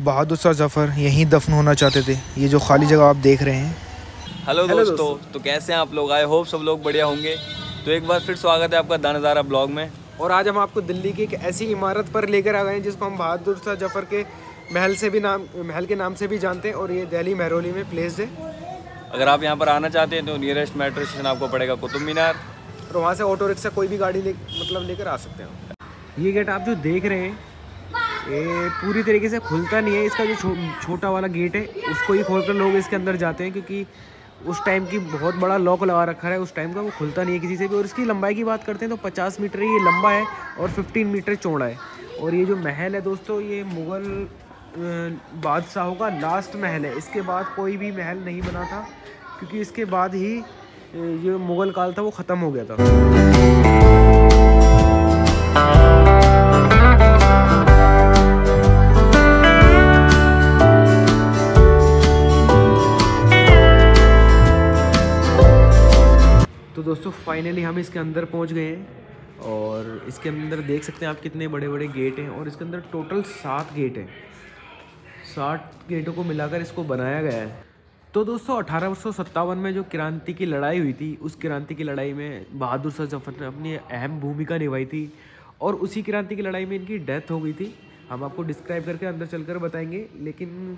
बहादुर शाह जफ़र यहीं दफन होना चाहते थे। ये जो खाली जगह आप देख रहे हैं। हेलो दोस्तों, तो कैसे हैं आप लोग? आई होप सब लोग बढ़िया होंगे। तो एक बार फिर स्वागत है आपका दानदारा ब्लॉग में। और आज हम आपको दिल्ली की एक ऐसी इमारत पर लेकर आ गए हैं जिसको हम बहादुर शाह जफ़र के महल के नाम से भी जानते हैं, और ये दिल्ली महरौली में प्लेस्ड है। अगर आप यहाँ पर आना चाहते हैं तो नियरेस्ट मेट्रो स्टेशन आपको पड़ेगा कुतुब मीनार, और वहाँ से ऑटो रिक्शा कोई भी गाड़ी लेकर आ सकते हैं। ये गेट आप जो देख रहे हैं ये पूरी तरीके से खुलता नहीं है। इसका जो छोटा वाला गेट है उसको ही खोलकर लोग इसके अंदर जाते हैं, क्योंकि उस टाइम की बहुत बड़ा लॉक लगा रखा है उस टाइम का, वो खुलता नहीं है किसी से भी। और इसकी लंबाई की बात करते हैं तो 50 मीटर ये लंबा है और 15 मीटर चौड़ा है। और ये जो महल है दोस्तों, ये मुग़ल बादशाहों का लास्ट महल है। इसके बाद कोई भी महल नहीं बना था, क्योंकि इसके बाद ही ये मुग़ल काल था वो ख़त्म हो गया था। तो दोस्तों फाइनली हम इसके अंदर पहुंच गए हैं, और इसके अंदर देख सकते हैं आप कितने बड़े बड़े गेट हैं। और इसके अंदर टोटल 7 गेट हैं। 60 गेटों को मिलाकर इसको बनाया गया है। तो दोस्तों 1857 में जो क्रांति की लड़ाई हुई थी, उस क्रांति की लड़ाई में बहादुर शाह जफ़र ने अपनी अहम भूमिका निभाई थी, और उसी क्रांति की लड़ाई में इनकी डेथ हो गई थी। हम आपको डिस्क्राइब करके अंदर चलकर बताएंगे, लेकिन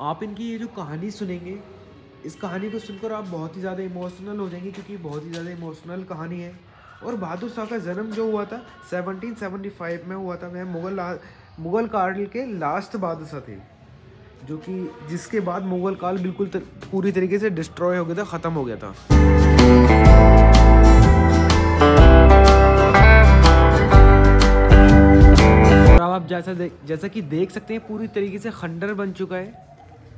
आप इनकी ये जो कहानी सुनेंगे, इस कहानी को सुनकर आप बहुत ही ज़्यादा इमोशनल हो जाएंगे, क्योंकि बहुत ही ज़्यादा इमोशनल कहानी है। और बहादुर शाह का जन्म जो हुआ था 1775 में हुआ था। वह मुग़ल काल के लास्ट बादशाह थे, जो कि जिसके बाद मुग़ल काल बिल्कुल पूरी तरीके से डिस्ट्रॉय हो गया था, ख़त्म हो गया था। और अब आप जैसा कि देख सकते हैं पूरी तरीके से खंडर बन चुका है,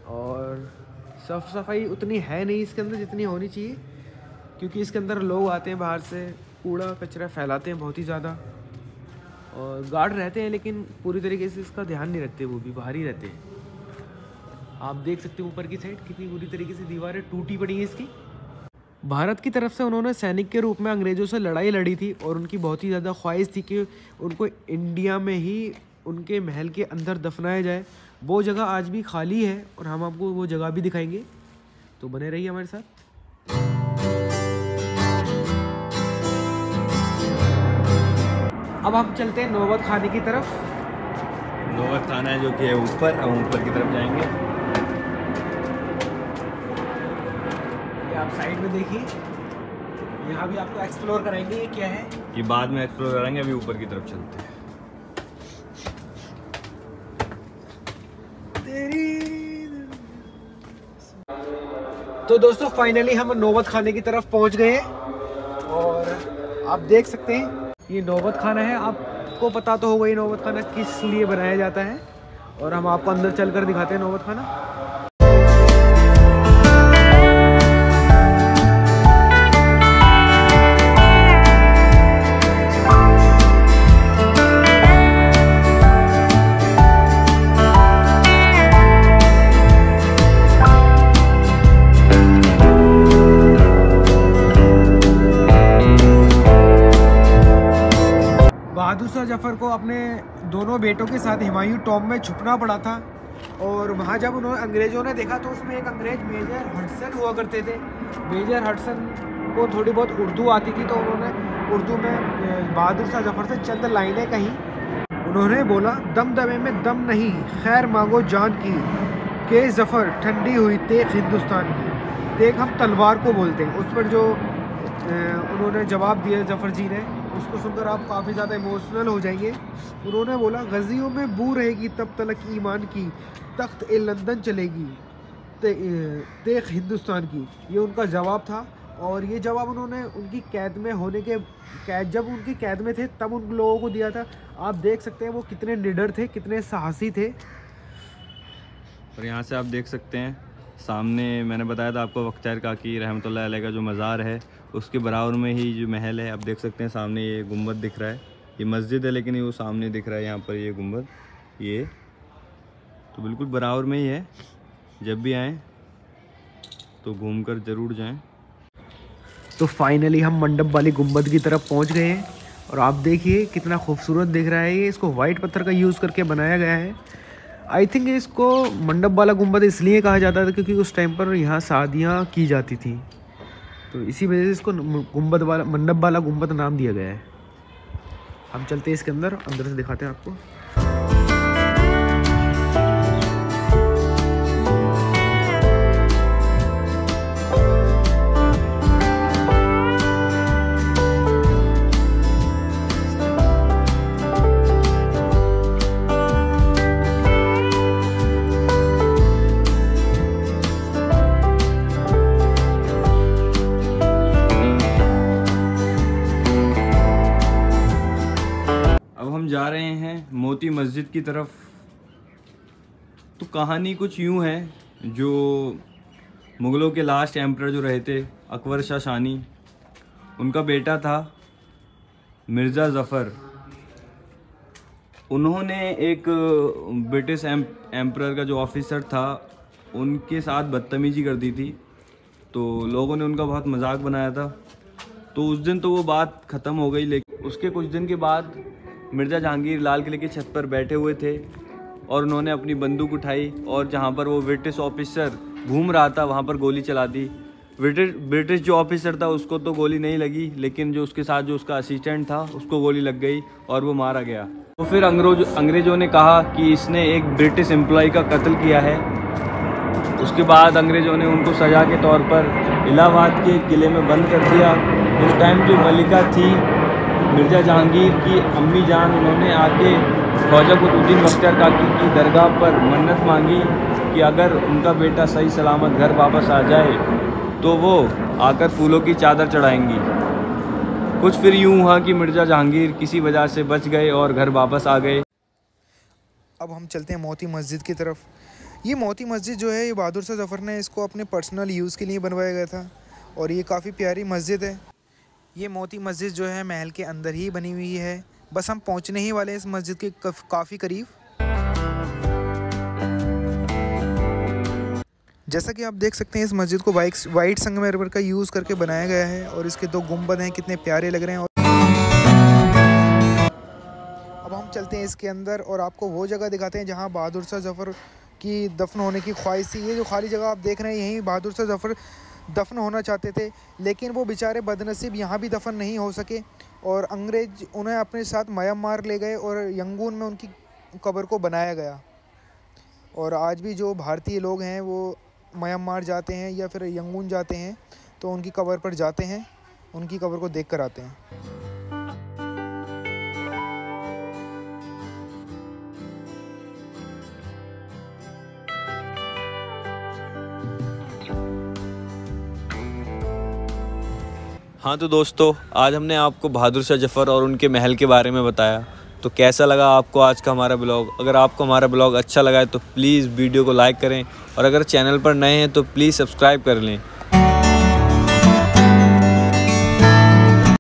और साफ सफाई उतनी है नहीं इसके अंदर जितनी होनी चाहिए, क्योंकि इसके अंदर लोग आते हैं बाहर से, कूड़ा कचरा फैलाते हैं बहुत ही ज़्यादा। और गार्ड रहते हैं लेकिन पूरी तरीके से इसका ध्यान नहीं रखते, वो भी बाहर ही रहते हैं। आप देख सकते हैं ऊपर की साइड कितनी बुरी तरीके से दीवारें टूटी पड़ी हैं इसकी। भारत की तरफ से उन्होंने सैनिक के रूप में अंग्रेज़ों से लड़ाई लड़ी थी, और उनकी बहुत ही ज़्यादा ख्वाहिश थी कि उनको इंडिया में ही उनके महल के अंदर दफनाया जाए। वो जगह आज भी खाली है, और हम आपको वो जगह भी दिखाएंगे, तो बने रहिए हमारे साथ। अब हम चलते हैं नौबत खाने की तरफ। नौबत खाना है जो कि है ऊपर, हम ऊपर की तरफ जाएंगे। ये आप साइड में देखिए, यहाँ भी आपको एक्सप्लोर कराएंगे ये क्या है। ये बाद में एक्सप्लोर करेंगे, अभी ऊपर की तरफ चलते हैं। तो दोस्तों फाइनली हम नौबत खाने की तरफ पहुंच गए हैं, और आप देख सकते हैं ये नौबत खाना है। आपको पता तो होगा ये नौबत खाना किस लिए बनाया जाता है, और हम आपको अंदर चलकर दिखाते हैं नौबत खाना। बहादुर शाह जफ़र को अपने दोनों बेटों के साथ हुमायूं टॉम्ब में छुपना पड़ा था, और वहाँ जब उन्होंने अंग्रेज़ों ने देखा तो उसमें एक अंग्रेज़ मेजर हडसन हुआ करते थे। मेजर हडसन को थोड़ी बहुत उर्दू आती थी, तो उन्होंने उर्दू में बहादुर शाह जफ़र से चंद लाइनें कहीं। उन्होंने बोला, दमदमे में दम नहीं, खैर मांगो जान की, के जफ़र ठंडी हुई तेग हिंदुस्तान की। तेग हम तलवार को बोलते हैं। उस पर जो उन्होंने जवाब दिया जफ़र जी ने, उसको सुनकर आप काफ़ी ज़्यादा इमोशनल हो जाएंगे। उन्होंने बोला, गज़ियों में बू रहेगी तब तलक ईमान की, तख्त ए लंदन चलेगी तेग हिंदुस्तान की। ये उनका जवाब था, और ये जवाब उन्होंने उनकी कैद में होने के जब उनकी कैद में थे तब उन लोगों को दिया था। आप देख सकते हैं वो कितने निडर थे, कितने साहसी थे। और यहाँ से आप देख सकते हैं सामने मैंने बताया था आपको बख्तियार काकी रहमतुल्लाह अलैह का जो मज़ार है, उसके बराबर में ही जो महल है। आप देख सकते हैं सामने ये गुंबद दिख रहा है, ये मस्जिद है लेकिन ये वो सामने दिख रहा है यहाँ पर ये गुंबद, ये तो बिल्कुल बराबर में ही है। जब भी आएँ तो घूमकर ज़रूर जाएं। तो फाइनली हम मंडप वाली गुंबद की तरफ पहुँच गए हैं, और आप देखिए कितना खूबसूरत दिख रहा है ये। इसको वाइट पत्थर का यूज़ करके बनाया गया है, आई थिंक इसको मंडप वाला गुंबद इसलिए कहा जाता था क्योंकि उस टाइम पर यहाँ शादियाँ की जाती थी, तो इसी वजह से इसको गुंबद वाला मंडप वाला गुंबद नाम दिया गया है। हम चलते हैं इसके अंदर से दिखाते हैं आपको। जा रहे हैं मोती मस्जिद की तरफ। तो कहानी कुछ यूँ है, जो मुग़लों के लास्ट एम्परर जो रहे थे अकबर शाह शानी, उनका बेटा था मिर्ज़ा ज़फ़र। उन्होंने एक ब्रिटिश एम्परर का जो ऑफिसर था उनके साथ बदतमीज़ी कर दी थी, तो लोगों ने उनका बहुत मजाक बनाया था। तो उस दिन तो वो बात ख़त्म हो गई, लेकिन उसके कुछ दिन के बाद मिर्ज़ा जहांगीर लाल किले की छत पर बैठे हुए थे और उन्होंने अपनी बंदूक उठाई और जहाँ पर वो ब्रिटिश ऑफिसर घूम रहा था वहाँ पर गोली चला दी। ब्रिटिश जो ऑफिसर था उसको तो गोली नहीं लगी, लेकिन जो उसके साथ जो उसका असिस्टेंट था उसको गोली लग गई और वो मारा गया। तो फिर अंग्रेज़ों ने कहा कि इसने एक ब्रिटिश एम्प्लॉय का कत्ल किया है। उसके बाद अंग्रेज़ों ने उनको सज़ा के तौर पर इलाहाबाद के किले में बंद कर दिया। उस टाइम जो मलिका थी मिर्ज़ा जहांगीर की अम्मी जान, उन्होंने आके ख्वाजा कुतुबुद्दीन बख्तियार काकी की दरगाह पर मन्नत मांगी कि अगर उनका बेटा सही सलामत घर वापस आ जाए तो वो आकर फूलों की चादर चढ़ाएंगी। कुछ फिर यूँ हुआ कि मिर्ज़ा जहांगीर किसी वजह से बच गए और घर वापस आ गए। अब हम चलते हैं मोती मस्जिद की तरफ। ये मोती मस्जिद जो है, ये बहादुर शाह ज़फ़र ने इसको अपने पर्सनल यूज़ के लिए बनवाया गया था और ये काफ़ी प्यारी मस्जिद है। ये मोती मस्जिद जो है महल के अंदर ही बनी हुई है। बस हम पहुंचने ही वाले हैं इस मस्जिद के काफ़ी करीब। जैसा कि आप देख सकते हैं इस मस्जिद को वाइट संगमरमर का यूज़ करके बनाया गया है और इसके 2 गुंबद हैं, कितने प्यारे लग रहे हैं। अब हम चलते हैं इसके अंदर और आपको वो जगह दिखाते हैं जहाँ बहादुर शाह ज़फ़र की दफन होने की ख्वाहिश थी। ये जो खाली जगह आप देख रहे हैं, यहीं बहादुर शाह ज़फ़र दफन होना चाहते थे, लेकिन वो बेचारे बदनसीब यहाँ भी दफन नहीं हो सके और अंग्रेज उन्हें अपने साथ म्यांमार ले गए और यंगून में उनकी कब्र को बनाया गया। और आज भी जो भारतीय लोग हैं वो म्यांमार जाते हैं या फिर यंगून जाते हैं तो उनकी कब्र पर जाते हैं, उनकी कब्र को देख कर आते हैं। हाँ तो दोस्तों, आज हमने आपको बहादुर शाह ज़फ़र और उनके महल के बारे में बताया। तो कैसा लगा आपको आज का हमारा ब्लॉग? अगर आपको हमारा ब्लॉग अच्छा लगा है तो प्लीज़ वीडियो को लाइक करें और अगर चैनल पर नए हैं तो प्लीज़ सब्सक्राइब कर लें।